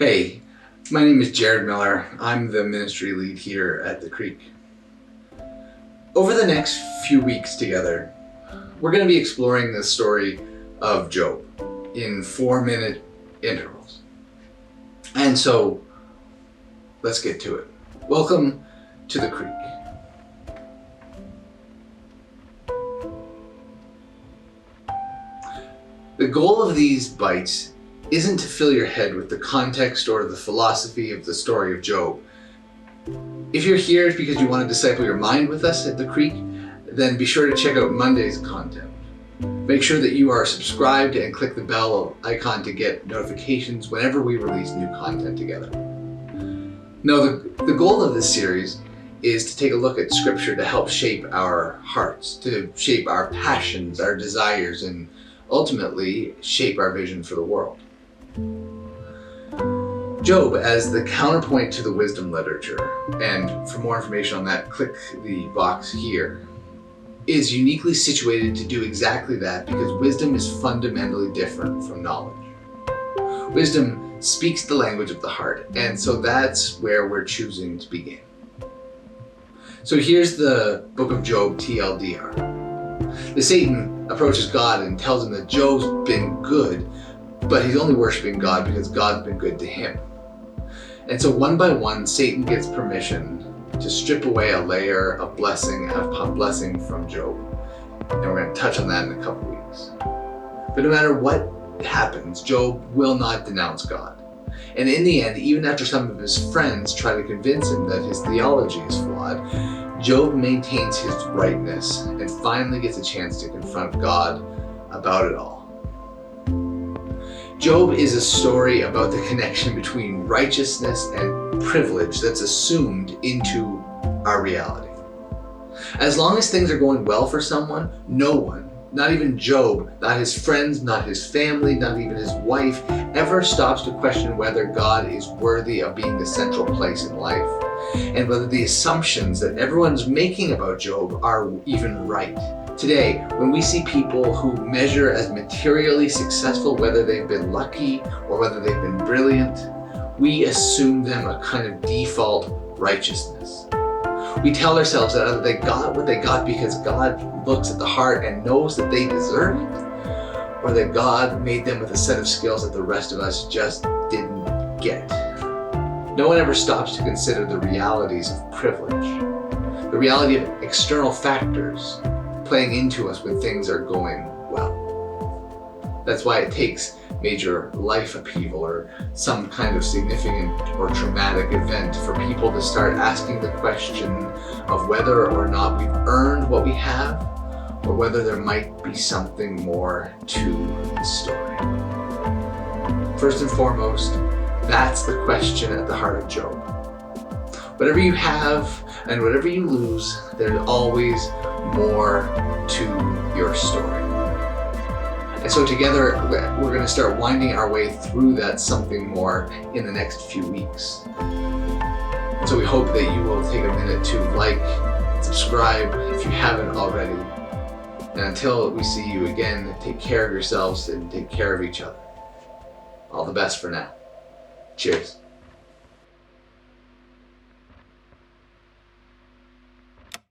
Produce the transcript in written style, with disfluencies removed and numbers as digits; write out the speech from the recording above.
Hey, my name is Jared Miller. I'm the ministry lead here at the Creek. Over the next few weeks together, we're going to be exploring the story of Job in 4-minute intervals. And so, let's get to it. Welcome to the Creek. The goal of these bites isn't to fill your head with the context or the philosophy of the story of Job. If you're here it's because you want to disciple your mind with us at the Creek, then be sure to check out Monday's content. Make sure that you are subscribed and click the bell icon to get notifications whenever we release new content together. No, the goal of this series is to take a look at Scripture to help shape our hearts, to shape our passions, our desires, and ultimately shape our vision for the world. Job, as the counterpoint to the wisdom literature, and for more information on that, click the box here, is uniquely situated to do exactly that because wisdom is fundamentally different from knowledge. Wisdom speaks the language of the heart, and so that's where we're choosing to begin. So here's the book of Job TLDR. The Satan approaches God and tells him that Job's been good, but he's only worshiping God because God's been good to him. And so one by one, Satan gets permission to strip away a layer of blessing upon blessing from Job. And we're going to touch on that in a couple weeks. But no matter what happens, Job will not denounce God. And in the end, even after some of his friends try to convince him that his theology is flawed, Job maintains his rightness and finally gets a chance to confront God about it all. Job is a story about the connection between righteousness and privilege that's assumed into our reality. As long as things are going well for someone, no one, not even Job, not his friends, not his family, not even his wife, ever stops to question whether God is worthy of being the central place in life, and whether the assumptions that everyone's making about Job are even right. Today, when we see people who measure as materially successful, whether they've been lucky or whether they've been brilliant, we assume them a kind of default righteousness. We tell ourselves that either they got what they got because God looks at the heart and knows that they deserve it, or that God made them with a set of skills that the rest of us just didn't get. No one ever stops to consider the realities of privilege, the reality of external factors playing into us when things are going well. That's why it takes major life upheaval or some kind of significant or traumatic event for people to start asking the question of whether or not we've earned what we have, or whether there might be something more to the story. First and foremost, that's the question at the heart of Job. Whatever you have and whatever you lose, there's always more to your story. And so together, we're going to start winding our way through that something more in the next few weeks. And so we hope that you will take a minute to like, subscribe if you haven't already. And until we see you again, take care of yourselves and take care of each other. All the best for now. Cheers.